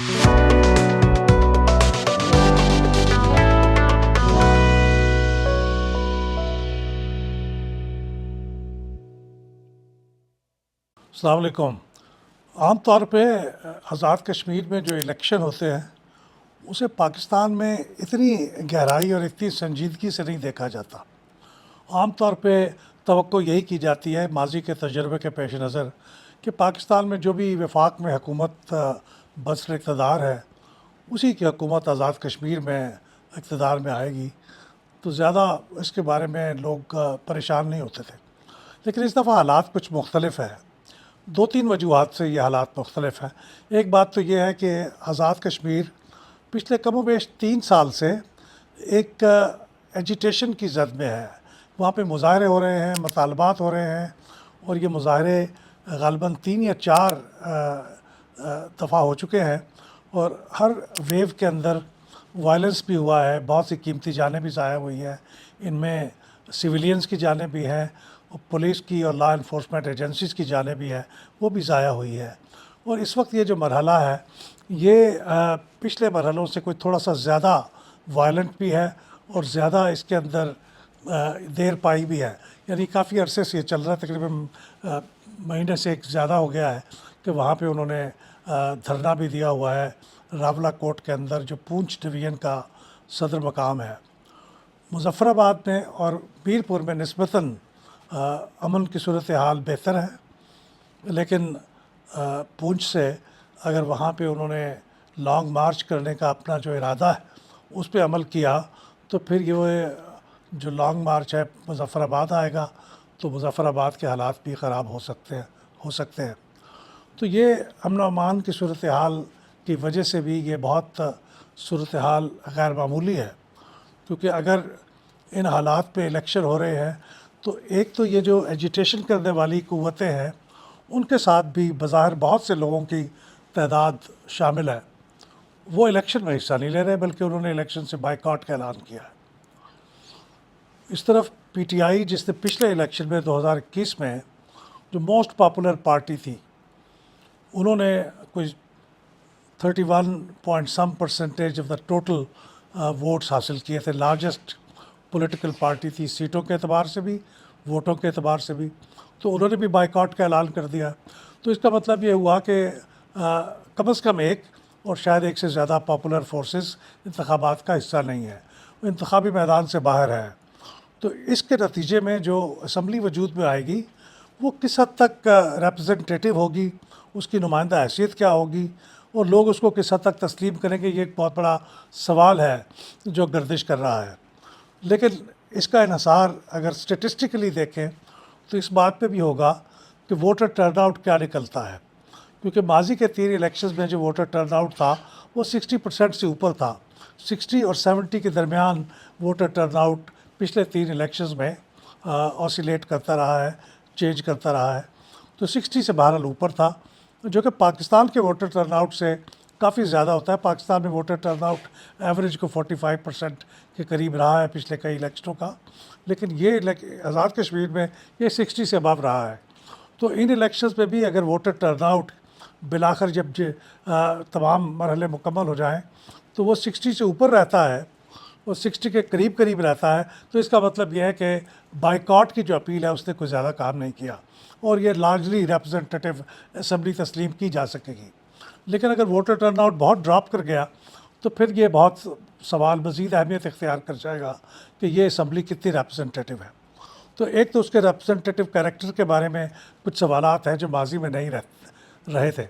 अस्सलाम वालेकुम। आम तौर पे आज़ाद कश्मीर में जो इलेक्शन होते हैं उसे पाकिस्तान में इतनी गहराई और इतनी संजीदगी से नहीं देखा जाता। आम तौर पे तवक्को यही की जाती है माजी के तजर्बे के पेश नज़र कि पाकिस्तान में जो भी वफाक में हुकूमत बसर इक़्तिदार है उसी की हुकूमत आज़ाद कश्मीर में इक़्तिदार में आएगी, तो ज़्यादा इसके बारे में लोग परेशान नहीं होते थे। लेकिन इस दफ़ा हालात कुछ मुख्तलिफ है। दो तीन वजूहात से ये हालात मुख्तलिफ हैं। एक बात तो ये है कि आज़ाद कश्मीर पिछले कमोबेश 3 साल से एक एजिटेशन की जद में है। वहाँ पे मुज़ाहरे हो रहे हैं, मुतालबात हो रहे हैं और ये मुज़ाहरे ग़ालिबन 3 या 4 दफ़ा हो चुके हैं और हर वेव के अंदर वायलेंस भी हुआ है, बहुत सी कीमती जानें भी ज़ाया हुई हैं। इनमें सिविलियंस की जानें भी हैं और पुलिस की और लॉ इन्फोर्समेंट एजेंसीज़ की जानें भी हैं, वो भी ज़ाया हुई है। और इस वक्त ये जो मरहला है ये पिछले मरहलों से कोई थोड़ा सा ज़्यादा वायलेंट भी है और ज़्यादा इसके अंदर देर पाई भी है। यानी काफ़ी अरसे से ये चल रहा है, तकरीबन महीने से एक ज़्यादा हो गया है कि वहाँ पे उन्होंने धरना भी दिया हुआ है रावला कोट के अंदर, जो पूंछ डिवीज़न का सदर मकाम है। मुज़फ़्फ़राबाद में और मीरपुर में निस्बतन अमन की सूरत हाल बेहतर है, लेकिन पूंछ से अगर वहाँ पे उन्होंने लॉन्ग मार्च करने का अपना जो इरादा है उस पे अमल किया तो फिर ये जो लॉन्ग मार्च है मुज़फ़्फ़राबाद आएगा तो मुज़फ़्फ़राबाद के हालात भी ख़राब हो सकते हैं। तो ये अमन अमान की सूरत हाल की वजह से भी ये बहुत सूरत हाल गैर मामूली है, क्योंकि अगर इन हालात पे इलेक्शन हो रहे हैं तो एक तो ये जो एजिटेशन करने वाली क़ुव्वतें हैं उनके साथ भी बज़ाहिर बहुत से लोगों की तादाद शामिल है, वो इलेक्शन में हिस्सा नहीं ले रहे बल्कि उन्होंने इलेक्शन से बाइकआउट का ऐलान किया है। इस तरफ पीटीआई जिसने पिछले इलेक्शन में 2021 में जो मोस्ट पॉपुलर पार्टी थी उन्होंने कोई 31% ऑफ द टोटल वोट्स हासिल किए थे। लार्जेस्ट पॉलिटिकल पार्टी थी सीटों के अतबार से भी, वोटों के अतबार से भी, तो उन्होंने भी बाइकआउट का ऐलान कर दिया। तो इसका मतलब ये हुआ कि कम से कम एक और शायद एक से ज़्यादा पॉपुलर फोर्सेस इंतखाबात का हिस्सा नहीं है, वो इंतखाबी मैदान से बाहर है। तो इसके नतीजे में जो असम्बली वजूद में आएगी वो किस हद तक रिप्रेजेंटेटिव होगी, उसकी नुमाइंदा हैसियत क्या होगी और लोग उसको किस हद तक तस्लीम करेंगे, ये एक बहुत बड़ा सवाल है जो गर्दिश कर रहा है। लेकिन इसका इन्हिसार अगर स्टेटिस्टिकली देखें तो इस बात पे भी होगा कि वोटर टर्नआउट क्या निकलता है, क्योंकि माजी के 3 इलेक्शंस में जो वोटर टर्नआउट था वो 60% से ऊपर था। 60 और 70 के दरमियान वोटर टर्नआउट पिछले 3 इलेक्शंस में ऑसिलेट करता रहा है, चेंज करता रहा है। तो 60 से बहरहाल ऊपर था, जो कि पाकिस्तान के वोटर टर्नआउट से काफ़ी ज़्यादा होता है। पाकिस्तान में वोटर टर्नआउट एवरेज को 45% के करीब रहा है पिछले कई इलेक्शनों का, लेकिन ये आज़ाद कश्मीर में ये 60 से अबव रहा है। तो इन इलेक्शंस में भी अगर वोटर टर्नआउट बिलाखिर जब तमाम मरहले मुकम्मल हो जाएं तो वो 60 से ऊपर रहता है, वो 60 के करीब करीब रहता है, तो इसका मतलब यह है कि बाइकआउट की जो अपील है उसने कोई ज़्यादा काम नहीं किया और ये लार्जली रिप्रेजेंटेटिव असम्बली तस्लीम की जा सकेगी। लेकिन अगर वोटर टर्नआउट बहुत ड्रॉप कर गया तो फिर ये बहुत सवाल मज़ीद अहमियत इख्तियार कर जाएगा कि ये असम्बली कितनी रिप्रेजेंटेटिव है। तो एक तो उसके रिप्रेजेंटेटिव कैरेक्टर के बारे में कुछ सवालात हैं जो माजी में नहीं रहे थे।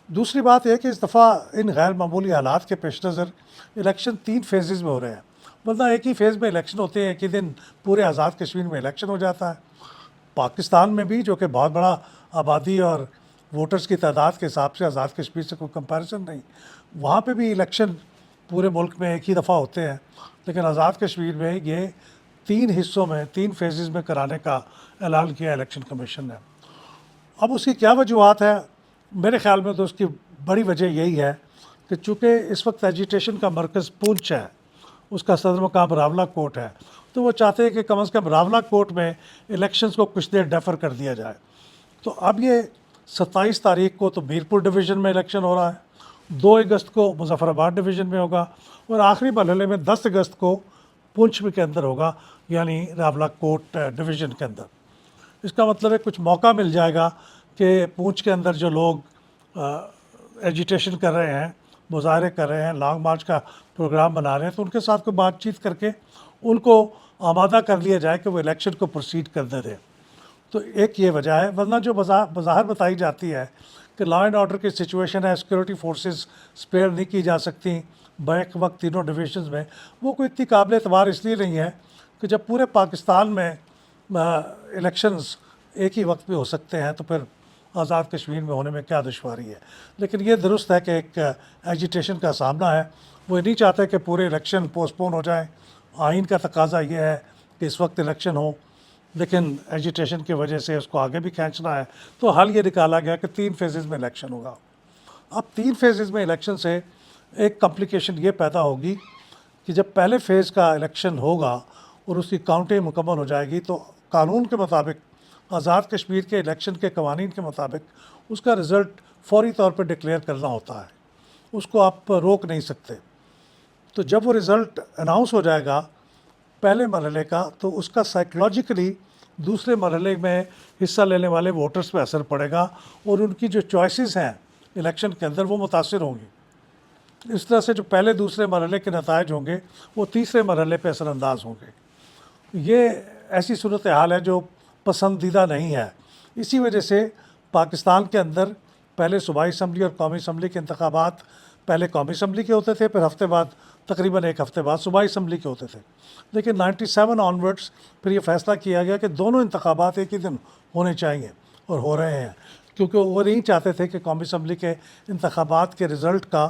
दूसरी बात यह कि इस दफ़ा इन गैर मामूली हालात के पेश नज़र इलेक्शन 3 फेजेज़ में हो रहे हैं, वरना एक ही फेज़ में इलेक्शन होते हैं, एक ही दिन पूरे आज़ाद कश्मीर में इलेक्शन हो जाता है। पाकिस्तान में भी, जो कि बहुत बड़ा आबादी और वोटर्स की तादाद के हिसाब से आज़ाद कश्मीर से कोई कंपैरिजन नहीं, वहाँ पे भी इलेक्शन पूरे मुल्क में एक ही दफ़ा होते हैं, लेकिन आज़ाद कश्मीर में ये 3 हिस्सों में 3 फेजेज़ में कराने का ऐलान किया इलेक्शन कमीशन ने। अब उसकी क्या वजूहत है? मेरे ख़्याल में तो उसकी बड़ी वजह यही है कि चूँकि इस वक्त एजिटेशन का मरकज़ पूंछ है, उसका सदर मकाम रावला कोट है, तो वो चाहते हैं कि कम से कम रावला कोट में इलेक्शंस को कुछ देर डेफर कर दिया जाए। तो अब ये 27 तारीख को तो मीरपुर डिवीज़न में इलेक्शन हो रहा है 2 अगस्त को मुजफ्फराबाद डिवीज़न में होगा और आखिरी मरहले में 10 अगस्त को पुंछ के अंदर होगा, यानी रावलाकोट डिवीज़न के अंदर। इसका मतलब है कुछ मौका मिल जाएगा कि पुंछ के अंदर जो लोग एजिटेशन कर रहे हैं, मुजाहरे कर रहे हैं, लॉन्ग मार्च का प्रोग्राम बना रहे हैं, तो उनके साथ कोई बातचीत करके उनको आमादा कर लिया जाए कि वो इलेक्शन को प्रोसीड करने दें। तो एक ये वजह है, वरना जो वजाहत बताई जाती है कि लॉ एंड ऑर्डर की सिचुएशन है, सिक्योरिटी फोर्सेस स्पेयर नहीं की जा सकती बैक वक्त तीनों डिविजन्स में, वो कोई इतनी काबिल एतबार इसलिए नहीं है कि जब पूरे पाकिस्तान में इलेक्शंस एक ही वक्त में हो सकते हैं तो फिर आज़ाद कश्मीर में होने में क्या दुश्वारी है। लेकिन ये दुरुस्त है कि एक एजिटेशन का सामना है, वो नहीं चाहते कि पूरे इलेक्शन पोस्टपोन हो जाए। आइन का तकाजा ये है कि इस वक्त इलेक्शन हो, लेकिन एजिटेशन की वजह से उसको आगे भी खींचना है। तो हल ये निकाला गया कि 3 फेजेज़ में इलेक्शन होगा। अब 3 फेजेज़ में इलेक्शन से एक कॉम्प्लिकेशन ये पैदा होगी कि जब पहले फ़ेज़ का इलेक्शन होगा और उसकी काउंटिंग मुकम्मल हो जाएगी तो कानून के मुताबिक, आज़ाद कश्मीर के इलेक्शन के कवानीन के मुताबिक उसका रिज़ल्ट फौरी तौर पर डिक्लेयर करना होता है, उसको आप रोक नहीं सकते। तो जब वो रिज़ल्ट अनाउंस हो जाएगा पहले मरहले का, तो उसका साइकोलॉजिकली दूसरे मरहले में हिस्सा लेने वाले वोटर्स पे असर पड़ेगा और उनकी जो चॉइसेस हैं इलेक्शन के अंदर वो मुतासिर होंगी। इस तरह से जो पहले दूसरे मरहले के नतायज होंगे वो तीसरे मरहले पे असरअंदाज होंगे। ये ऐसी सूरत हाल है जो पसंदीदा नहीं है। इसी वजह से पाकिस्तान के अंदर पहले सूबाई असम्बली और कौमी असम्बली के इंतखाबात पहले कौमी असम्बली के होते थे, फिर हफ्ते बाद तकरीबन 1 हफ्ते बाद सूबाई असम्बली के होते थे। लेकिन 97 ऑनवर्ड्स फिर ये फ़ैसला किया गया कि दोनों इंतखाबात एक ही दिन होने चाहिए और हो रहे हैं, क्योंकि वो नहीं चाहते थे कि कौमी असम्बली के इंतखाबात के रिज़ल्ट का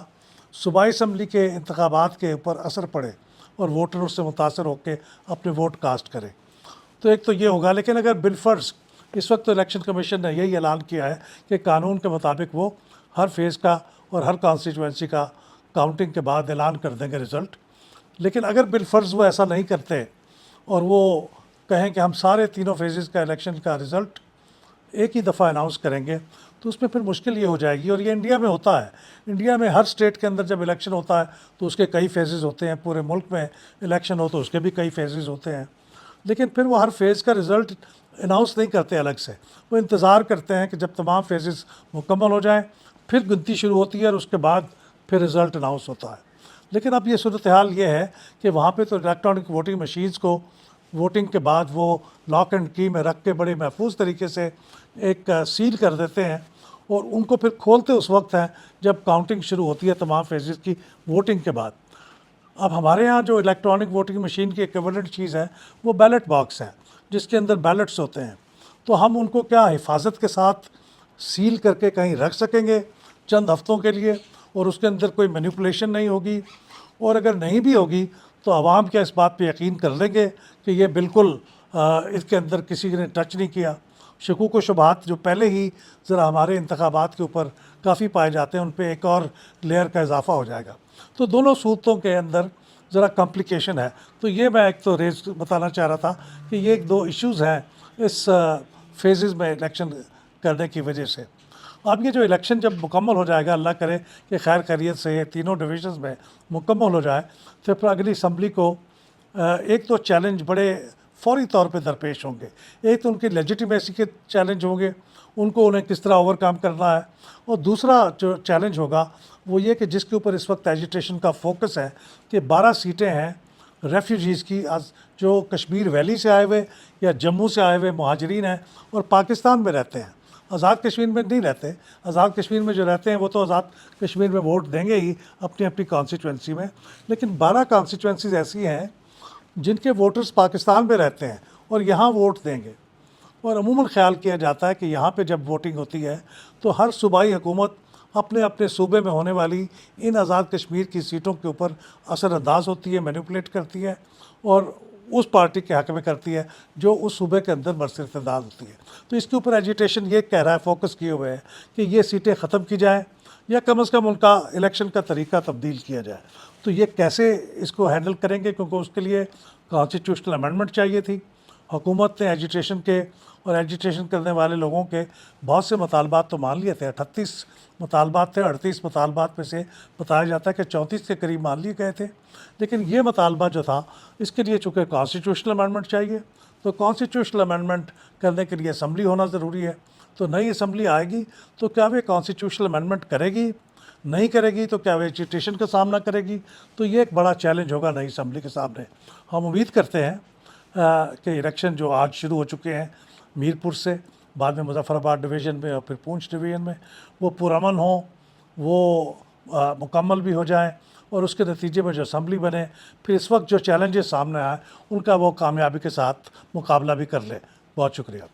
सूबाई असम्बली के इंतखाबात के ऊपर असर पड़े और वोटर उससे मुतासर होकर अपने वोट कास्ट करें। तो एक तो ये होगा। लेकिन अगर बिलफर्ज इस वक्त तो इलेक्शन कमीशन ने यही ऐलान किया है कि कानून के मुताबिक वो हर फेज़ का और हर कॉन्स्टिट्यूंसी का काउंटिंग के बाद ऐलान कर देंगे रिज़ल्ट। लेकिन अगर बिलफर्ज वो ऐसा नहीं करते और वो कहें कि हम सारे तीनों फेजेज़ का इलेक्शन का रिज़ल्ट एक ही दफ़ा अनाउंस करेंगे, तो उसमें फिर मुश्किल ये हो जाएगी। और ये इंडिया में होता है, इंडिया में हर स्टेट के अंदर जब इलेक्शन होता है तो उसके कई फेजेज़ होते हैं, पूरे मुल्क में इलेक्शन हो तो उसके भी कई फेजेज़ होते हैं। लेकिन फिर वो हर फेज़ का रिज़ल्ट अनाउंस नहीं करते अलग से, वो इंतज़ार करते हैं कि जब तमाम फेजेज़ मुकम्मल हो जाएँ, फिर गिनती शुरू होती है और उसके बाद फिर रिज़ल्ट अनाउंस होता है। लेकिन अब ये सूरत हाल ये है कि वहाँ पे तो इलेक्ट्रॉनिक वोटिंग मशीन्स को वोटिंग के बाद वो लॉक एंड की में रख के बड़े महफूज तरीके से एक सील कर देते हैं और उनको फिर खोलते उस वक्त हैं जब काउंटिंग शुरू होती है तमाम फेजेज़ की वोटिंग के बाद। अब हमारे यहाँ जो इलेक्ट्रॉनिक वोटिंग मशीन की इक्विवेलेंट चीज़ है वो बैलेट बॉक्स है, जिसके अंदर बैलेट्स होते हैं। तो हम उनको क्या हिफाजत के साथ सील करके कहीं रख सकेंगे चंद हफ्तों के लिए और उसके अंदर कोई मैनिपुलेशन नहीं होगी। और अगर नहीं भी होगी तो आवाम क्या इस बात पे यकीन कर लेंगे कि ये बिल्कुल इसके अंदर किसी ने टच नहीं किया। शकूक व शुबहात जो पहले ही ज़रा हमारे इंतखाबात के ऊपर काफ़ी पाए जाते हैं, उन पर एक और लेयर का इजाफा हो जाएगा। तो दोनों सूरतों के अंदर ज़रा कॉम्प्लिकेशन है। तो ये मैं एक तो रेज बताना चाह रहा था कि ये 1-2 इश्यूज़ हैं इस फेजेज़ में इलेक्शन करने की वजह से। अब ये जो इलेक्शन जब मुकम्मल हो जाएगा, अल्लाह करे कि खैर खैरियत से ये तीनों डिविजन्स में मुकम्मल हो जाए, तो फिर अगली असम्बली को एक तो चैलेंज बड़े फौरी तौर पे दरपेश होंगे। एक तो उनकी लेजिटिमेसी के चैलेंज होंगे, उनको उन्हें किस तरह ओवरकम करना है। और दूसरा जो चैलेंज होगा वो ये कि जिसके ऊपर इस वक्त एजिटेशन का फोकस है कि 12 सीटें हैं रेफ्यूजीज़ की, जो कश्मीर वैली से आए हुए या जम्मू से आए हुए मुहाजिरीन हैं और पाकिस्तान में रहते हैं, आज़ाद कश्मीर में नहीं रहते। आज़ाद कश्मीर में जो रहते हैं वो तो आज़ाद कश्मीर में वोट देंगे ही अपनी अपनी कॉन्स्टिट्यूंसी में। लेकिन 12 कॉन्स्टिट्यूंसीज ऐसी हैं जिनके वोटर्स पाकिस्तान में रहते हैं और यहाँ वोट देंगे। और अमूमन ख्याल किया जाता है कि यहाँ पे जब वोटिंग होती है तो हर सूबाई हुकूमत अपने अपने सूबे में होने वाली इन आज़ाद कश्मीर की सीटों के ऊपर असरअंदाज होती है, मैनिपुलेट करती है और उस पार्टी के हक़ में करती है जो उस सूबे के अंदर मर्सिरतदाद होती है। तो इसके ऊपर एजिटेशन ये कह रहा है, फोकस किए हुए है कि ये सीटें ख़त्म की जाए या कम अज़ कम उनका इलेक्शन का तरीका तब्दील किया जाए। तो ये कैसे इसको हैंडल करेंगे, क्योंकि उसके लिए कॉन्स्टिट्यूशनल अमेंडमेंट चाहिए थी। हुकूमत ने एजिटेशन के और एजिटेशन करने वाले लोगों के बहुत से मुतालबात तो मान लिए थे, 38 मुतालबात थे, 38 मुतालबात में से बताया जाता है कि 34 के करीब मान लिए गए थे। लेकिन ये मुतालबा जो था, इसके लिए चूँकि कॉन्स्टिट्यूशनल अमेंडमेंट चाहिए, तो कॉन्स्टिट्यूशनल अमेंडमेंट करने के लिए असम्बली होना ज़रूरी है। तो नई असम्बली आएगी तो क्या वे कॉन्स्टिट्यूशनल अमेंडमेंट करेगी, नहीं करेगी तो क्या वे एजिटेशन का सामना करेगी? तो ये एक बड़ा चैलेंज होगा नई असम्बली के सामने। हम उम्मीद करते हैं कि इलेक्शन जो आज शुरू हो चुके हैं मीरपुर से, बाद में मुजफ्फराबाद डिवीज़न में और फिर पूंछ डिवीज़न में, वो पुरअमन हों, वो मुकम्मल भी हो जाएं और उसके नतीजे में जो असम्बली बने, फिर इस वक्त जो चैलेंजेस सामने आए उनका वो कामयाबी के साथ मुकाबला भी कर ले। बहुत शुक्रिया।